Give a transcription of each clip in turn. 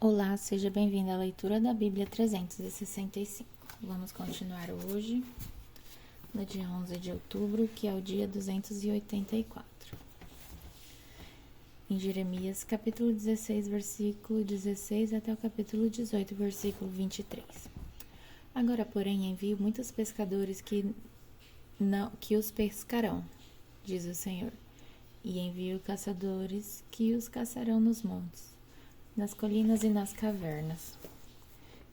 Olá, seja bem-vindo à leitura da Bíblia 365. Vamos continuar hoje, no dia 11 de outubro, que é o dia 284. Em Jeremias, capítulo 16, versículo 16 até o capítulo 18, versículo 23. Agora, porém, envio muitos pescadores que os pescarão, diz o Senhor, e envio caçadores que os caçarão nos montes, nas colinas e nas cavernas.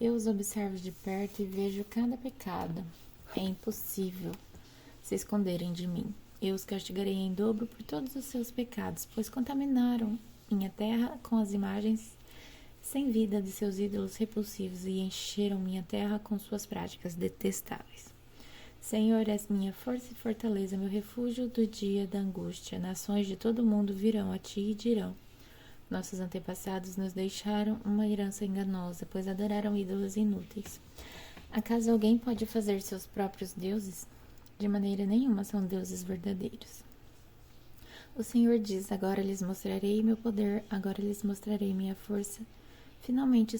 Eu os observo de perto e vejo cada pecado. É impossível se esconderem de mim. Eu os castigarei em dobro por todos os seus pecados, pois contaminaram minha terra com as imagens sem vida de seus ídolos repulsivos e encheram minha terra com suas práticas detestáveis. Senhor, és minha força e fortaleza, meu refúgio do dia da angústia. Nações de todo o mundo virão a ti e dirão: nossos antepassados nos deixaram uma herança enganosa, pois adoraram ídolos inúteis. Acaso alguém pode fazer seus próprios deuses? De maneira nenhuma são deuses verdadeiros. O Senhor diz: agora lhes mostrarei meu poder, agora lhes mostrarei minha força. Finalmente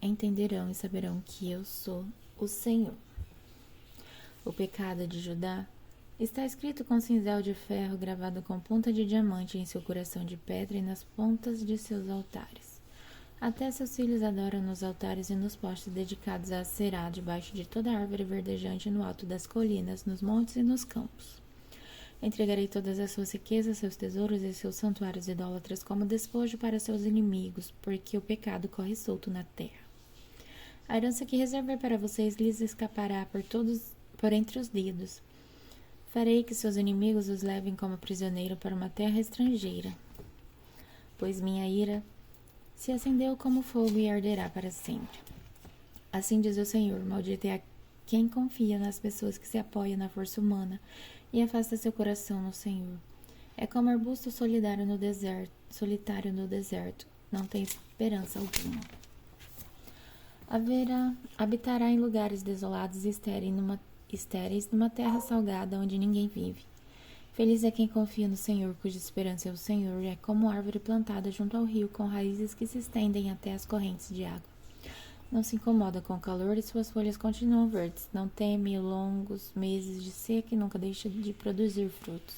entenderão e saberão que eu sou o Senhor. O pecado de Judá está escrito com cinzel de ferro gravado com ponta de diamante em seu coração de pedra e nas pontas de seus altares. Até seus filhos adoram nos altares e nos postes dedicados a Aserá, debaixo de toda árvore verdejante no alto das colinas, nos montes e nos campos. Entregarei todas as suas riquezas, seus tesouros e seus santuários idólatras como despojo para seus inimigos, porque o pecado corre solto na terra. A herança que reservei para vocês lhes escapará por entre os dedos. Farei que seus inimigos os levem como prisioneiro para uma terra estrangeira, pois minha ira se acendeu como fogo e arderá para sempre. Assim diz o Senhor: maldito é quem confia nas pessoas que se apoiam na força humana e afasta seu coração no Senhor. É como arbusto solitário no deserto, não tem esperança alguma. Habitará em lugares desolados e estéreis numa terra salgada onde ninguém vive. Feliz é quem confia no Senhor, cuja esperança é o Senhor. É como árvore plantada junto ao rio, com raízes que se estendem até as correntes de água. Não se incomoda com o calor e suas folhas continuam verdes. Não teme longos meses de seca e nunca deixa de produzir frutos.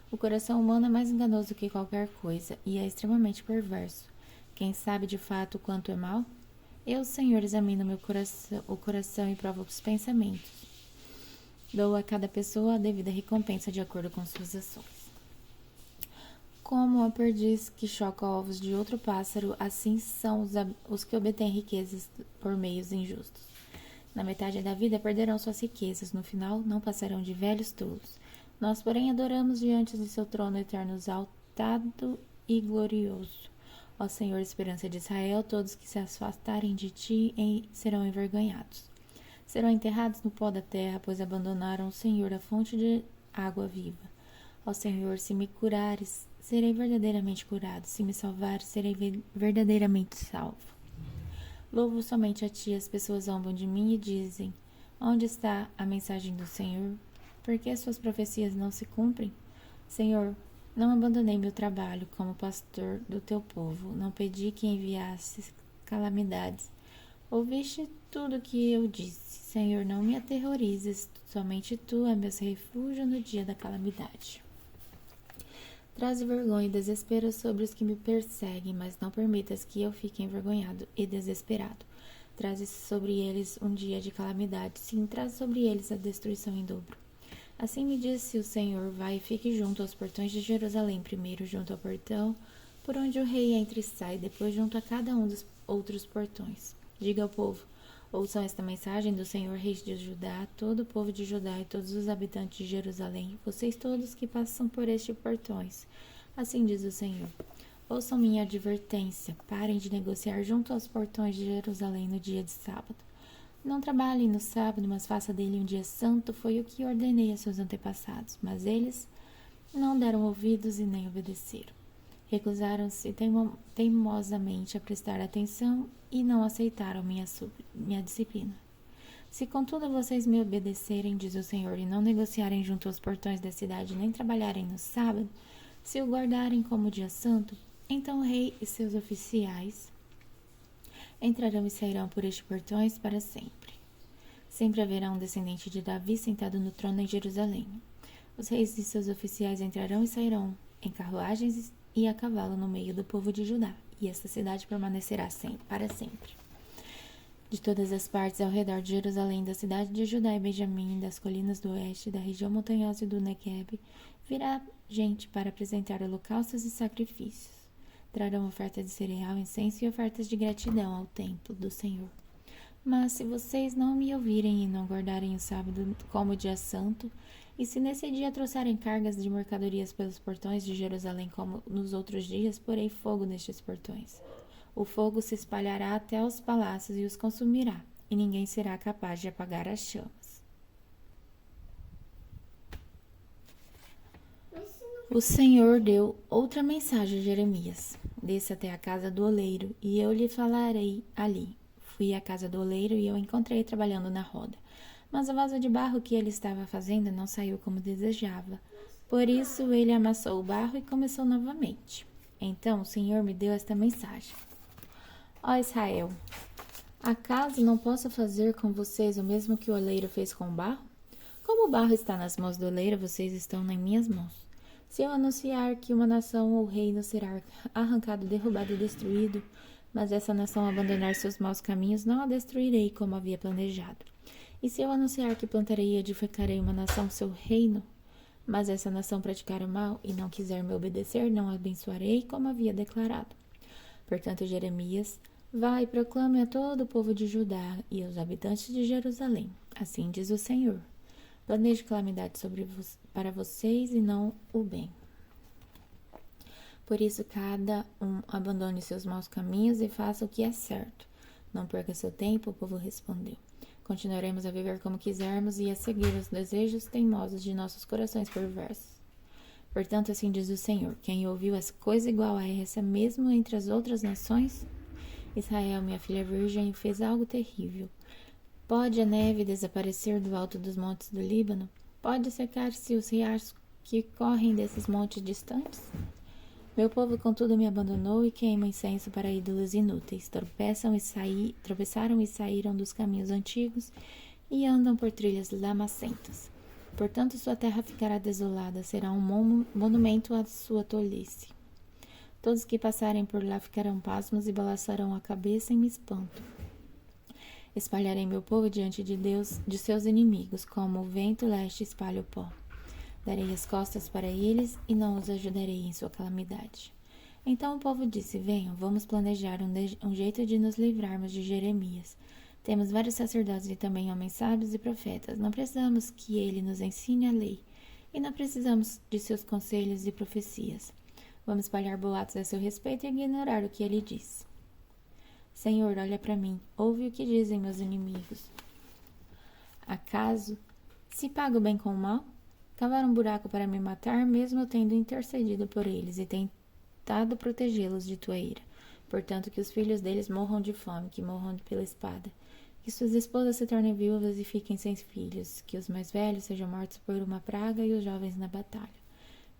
O coração humano é mais enganoso que qualquer coisa e é extremamente perverso. Quem sabe de fato o quanto é mal? Eu, Senhor, examino o coração e provo os pensamentos. Dou a cada pessoa a devida recompensa de acordo com suas ações. Como a perdiz que choca ovos de outro pássaro, assim são os que obtêm riquezas por meios injustos. Na metade da vida perderão suas riquezas, no final não passarão de velhos tolos. Nós, porém, adoramos diante de seu trono eterno, exaltado e glorioso. Ó Senhor, esperança de Israel, todos que se afastarem de ti serão envergonhados. Serão enterrados no pó da terra, pois abandonaram o Senhor, a fonte de água viva. Ó Senhor, se me curares, serei verdadeiramente curado. Se me salvares, serei verdadeiramente salvo. Louvo somente a ti. As pessoas zombam de mim e dizem: onde está a mensagem do Senhor? Por que suas profecias não se cumprem? Senhor, não abandonei meu trabalho como pastor do teu povo. Não pedi que enviasses calamidades. Ouviste tudo o que eu disse. Senhor, não me aterrorizes. Somente tu é meu refúgio no dia da calamidade. Traze vergonha e desespero sobre os que me perseguem, mas não permitas que eu fique envergonhado e desesperado. Traze sobre eles um dia de calamidade. Sim, traze sobre eles a destruição em dobro. Assim me disse o Senhor: vai e fique junto aos portões de Jerusalém, primeiro junto ao portão por onde o rei entra e sai, depois junto a cada um dos outros portões. Diga ao povo: ouçam esta mensagem do Senhor, rei de Judá, todo o povo de Judá e todos os habitantes de Jerusalém, vocês todos que passam por estes portões. Assim diz o Senhor: ouçam minha advertência, parem de negociar junto aos portões de Jerusalém no dia de sábado. Não trabalhem no sábado, mas faça dele um dia santo, foi o que ordenei a seus antepassados, mas eles não deram ouvidos e nem obedeceram. Recusaram-se teimosamente a prestar atenção e não aceitaram minha disciplina. Se contudo vocês me obedecerem, diz o Senhor, e não negociarem junto aos portões da cidade, nem trabalharem no sábado, se o guardarem como dia santo, então o rei e seus oficiais entrarão e sairão por estes portões para sempre. Sempre haverá um descendente de Davi sentado no trono em Jerusalém. Os reis e seus oficiais entrarão e sairão em carruagens e a cavalo no meio do povo de Judá, e esta cidade permanecerá para sempre. De todas as partes ao redor de Jerusalém, da cidade de Judá e Benjamim, das colinas do oeste, da região montanhosa e do Negueb, virá gente para apresentar holocaustos e sacrifícios. Trarão ofertas de cereal, incenso e ofertas de gratidão ao templo do Senhor. Mas se vocês não me ouvirem e não guardarem o sábado como dia santo, e se nesse dia trouxerem cargas de mercadorias pelos portões de Jerusalém como nos outros dias, porei fogo nestes portões. O fogo se espalhará até os palácios e os consumirá, e ninguém será capaz de apagar as chamas. O Senhor deu outra mensagem a Jeremias. Desça até a casa do oleiro, e eu lhe falarei ali. Fui à casa do oleiro e eu encontrei trabalhando na roda. Mas o vaso de barro que ele estava fazendo não saiu como desejava. Por isso ele amassou o barro e começou novamente. Então o Senhor me deu esta mensagem. Ó Israel, acaso não posso fazer com vocês o mesmo que o oleiro fez com o barro? Como o barro está nas mãos do oleiro, vocês estão nas minhas mãos. Se eu anunciar que uma nação ou reino será arrancado, derrubado e destruído, mas essa nação abandonar seus maus caminhos, não a destruirei como havia planejado. E se eu anunciar que plantarei e edificarei uma nação, seu reino, mas essa nação praticar o mal e não quiser me obedecer, não a abençoarei como havia declarado. Portanto, Jeremias, vai e proclame a todo o povo de Judá e aos habitantes de Jerusalém. Assim diz o Senhor. Planejo calamidade para vocês e não o bem. Por isso, cada um abandone seus maus caminhos e faça o que é certo. Não perca seu tempo, o povo respondeu. Continuaremos a viver como quisermos e a seguir os desejos teimosos de nossos corações perversos. Portanto, assim diz o Senhor, quem ouviu essa coisa igual a essa mesmo entre as outras nações? Israel, minha filha virgem, fez algo terrível. Pode a neve desaparecer do alto dos montes do Líbano? Pode secar-se os riachos que correm desses montes distantes? Meu povo, contudo, me abandonou e queima incenso para ídolos inúteis. Tropeçaram e saíram dos caminhos antigos e andam por trilhas lamacentas. Portanto, sua terra ficará desolada, será um monumento à sua tolice. Todos que passarem por lá ficarão pasmos e balançarão a cabeça em espanto. Espalharei meu povo diante de Deus, de seus inimigos, como o vento leste espalha o pó. Darei as costas para eles e não os ajudarei em sua calamidade. Então o povo disse, venham, vamos planejar um jeito de nos livrarmos de Jeremias. Temos vários sacerdotes e também homens sábios e profetas. Não precisamos que ele nos ensine a lei. E não precisamos de seus conselhos e profecias. Vamos espalhar boatos a seu respeito e ignorar o que ele diz. Senhor, olha para mim. Ouve o que dizem meus inimigos. Acaso se pago o bem com o mal? Cavaram um buraco para me matar, mesmo eu tendo intercedido por eles e tentado protegê-los de tua ira. Portanto, que os filhos deles morram de fome, que morram pela espada. Que suas esposas se tornem viúvas e fiquem sem filhos. Que os mais velhos sejam mortos por uma praga e os jovens na batalha.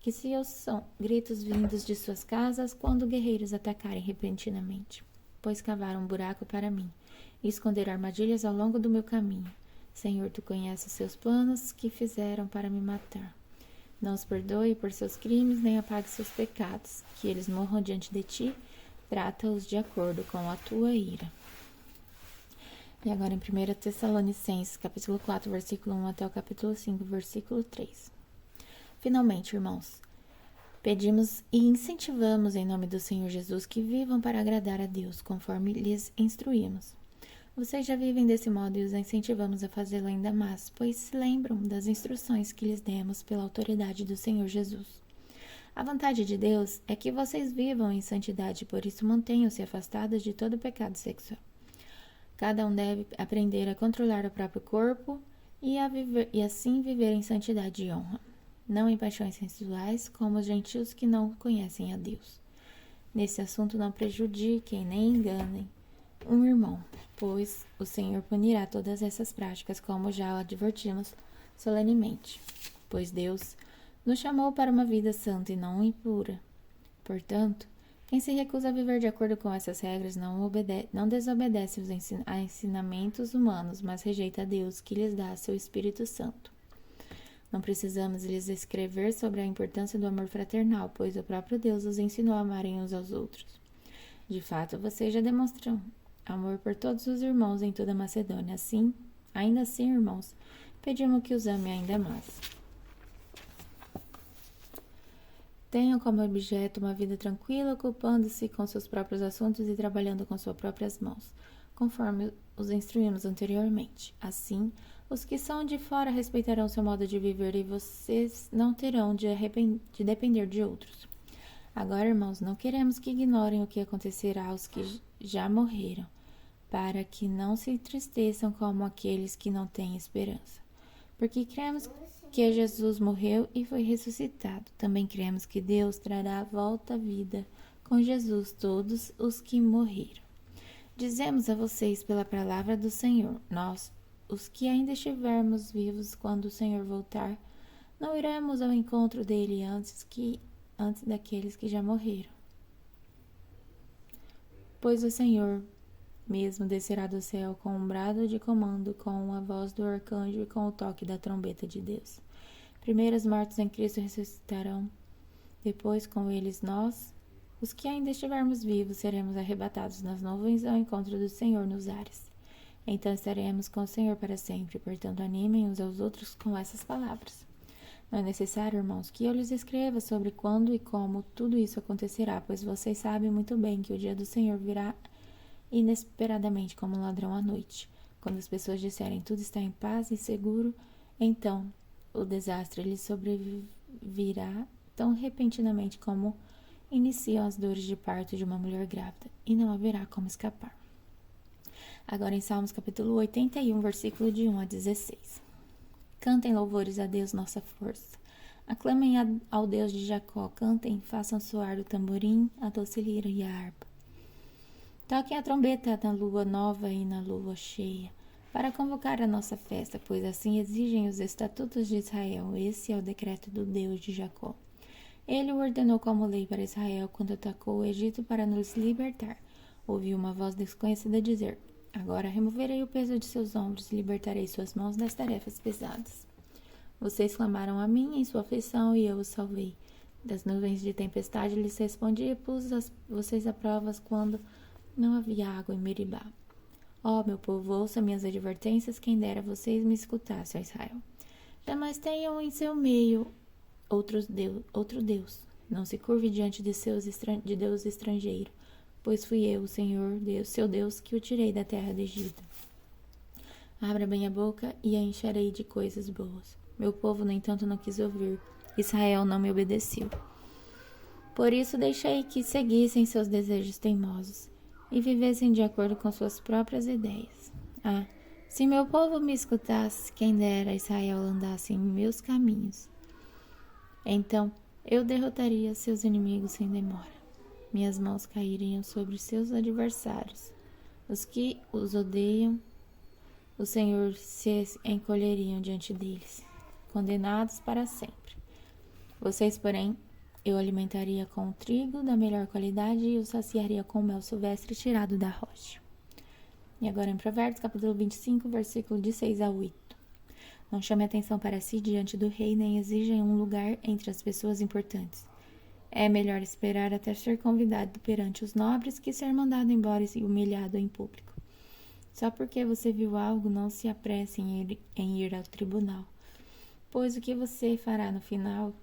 Que se ouçam gritos vindos de suas casas quando guerreiros atacarem repentinamente. Pois cavaram um buraco para mim e esconderam armadilhas ao longo do meu caminho. Senhor, tu conheces seus planos que fizeram para me matar. Não os perdoe por seus crimes, nem apague seus pecados. Que eles morram diante de ti, trata-os de acordo com a tua ira. E agora em 1 Tessalonicenses, capítulo 4, versículo 1 até o capítulo 5, versículo 3. Finalmente, irmãos, pedimos e incentivamos em nome do Senhor Jesus que vivam para agradar a Deus, conforme lhes instruímos. Vocês já vivem desse modo e os incentivamos a fazê-lo ainda mais, pois se lembram das instruções que lhes demos pela autoridade do Senhor Jesus. A vontade de Deus é que vocês vivam em santidade, por isso mantenham-se afastados de todo pecado sexual. Cada um deve aprender a controlar o próprio corpo e assim viver em santidade e honra, não em paixões sensuais, como os gentios que não conhecem a Deus. Nesse assunto não prejudiquem nem enganem um irmão, pois o Senhor punirá todas essas práticas, como já o advertimos solenemente. Pois Deus nos chamou para uma vida santa e não impura. Portanto, Quem se recusa a viver de acordo com essas regras não desobedece a ensinamentos humanos, mas rejeita Deus, que lhes dá seu Espírito Santo. Não precisamos lhes escrever sobre a importância do amor fraternal, pois o próprio Deus os ensinou a amarem uns aos outros. De fato, vocês já demonstram amor por todos os irmãos em toda a Macedônia. Ainda assim, irmãos, pedimos que os ame ainda mais. Tenham como objeto uma vida tranquila, ocupando-se com seus próprios assuntos e trabalhando com suas próprias mãos, conforme os instruímos anteriormente. Assim, os que são de fora respeitarão seu modo de viver e vocês não terão de depender de outros. Agora, irmãos, não queremos que ignorem o que acontecerá aos que já morreram, para que não se entristeçam como aqueles que não têm esperança. Porque cremos que Jesus morreu e foi ressuscitado. Também cremos que Deus trará à volta à vida com Jesus todos os que morreram. Dizemos a vocês pela palavra do Senhor, nós, os que ainda estivermos vivos quando o Senhor voltar, não iremos ao encontro dele antes daqueles que já morreram. Pois o Senhor mesmo descerá do céu com um brado de comando, com a voz do arcanjo e com o toque da trombeta de Deus. Primeiro os mortos em Cristo ressuscitarão, depois com eles nós, os que ainda estivermos vivos, seremos arrebatados nas nuvens ao encontro do Senhor nos ares. Então estaremos com o Senhor para sempre, portanto animem uns aos outros com essas palavras. Não é necessário, irmãos, que eu lhes escreva sobre quando e como tudo isso acontecerá, pois vocês sabem muito bem que o dia do Senhor virá inesperadamente como um ladrão à noite. Quando as pessoas disserem tudo está em paz e seguro, então o desastre lhes sobrevirá tão repentinamente como iniciam as dores de parto de uma mulher grávida, e não haverá como escapar. Agora em Salmos capítulo 81, versículo de 1 a 16. Cantem louvores a Deus, nossa força. Aclamem ao Deus de Jacó, cantem, façam soar o tamborim, a doce lira e a harpa. Toquem a trombeta na lua nova e na lua cheia, para convocar a nossa festa, pois assim exigem os estatutos de Israel. Esse é o decreto do Deus de Jacó. Ele o ordenou como lei para Israel quando atacou o Egito para nos libertar. Ouviu uma voz desconhecida dizer: agora removerei o peso de seus ombros e libertarei suas mãos das tarefas pesadas. Vocês clamaram a mim em sua aflição e eu os salvei. Das nuvens de tempestade lhes respondi e pus vocês a provas quando não havia água em Meribá. Ó, meu povo, ouça minhas advertências, quem dera vocês me escutassem, ó Israel. Jamais tenham em seu meio outro Deus. Não se curve diante de Deus estrangeiro, pois fui eu, o Senhor, Deus, seu Deus, que o tirei da terra do Egito. Abra bem a boca e a encherei de coisas boas. Meu povo, no entanto, não quis ouvir. Israel não me obedeceu. Por isso deixei que seguissem seus desejos teimosos e vivessem de acordo com suas próprias ideias. Ah, se meu povo me escutasse, quem dera Israel andasse em meus caminhos. Então eu derrotaria seus inimigos sem demora. Minhas mãos cairiam sobre seus adversários. Os que os odeiam, o Senhor se encolheriam diante deles, condenados para sempre. Vocês, porém, eu alimentaria com trigo da melhor qualidade e os saciaria com mel silvestre tirado da rocha. E agora em Provérbios, capítulo 25, versículo de 6 a 8. Não chame atenção para si diante do rei, nem exija um lugar entre as pessoas importantes. É melhor esperar até ser convidado perante os nobres que ser mandado embora e humilhado em público. Só porque você viu algo, não se apresse em ir ao tribunal, pois o que você fará no final,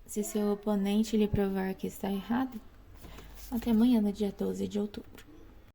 se seu oponente lhe provar que está errado? Até amanhã, no dia 12 de outubro.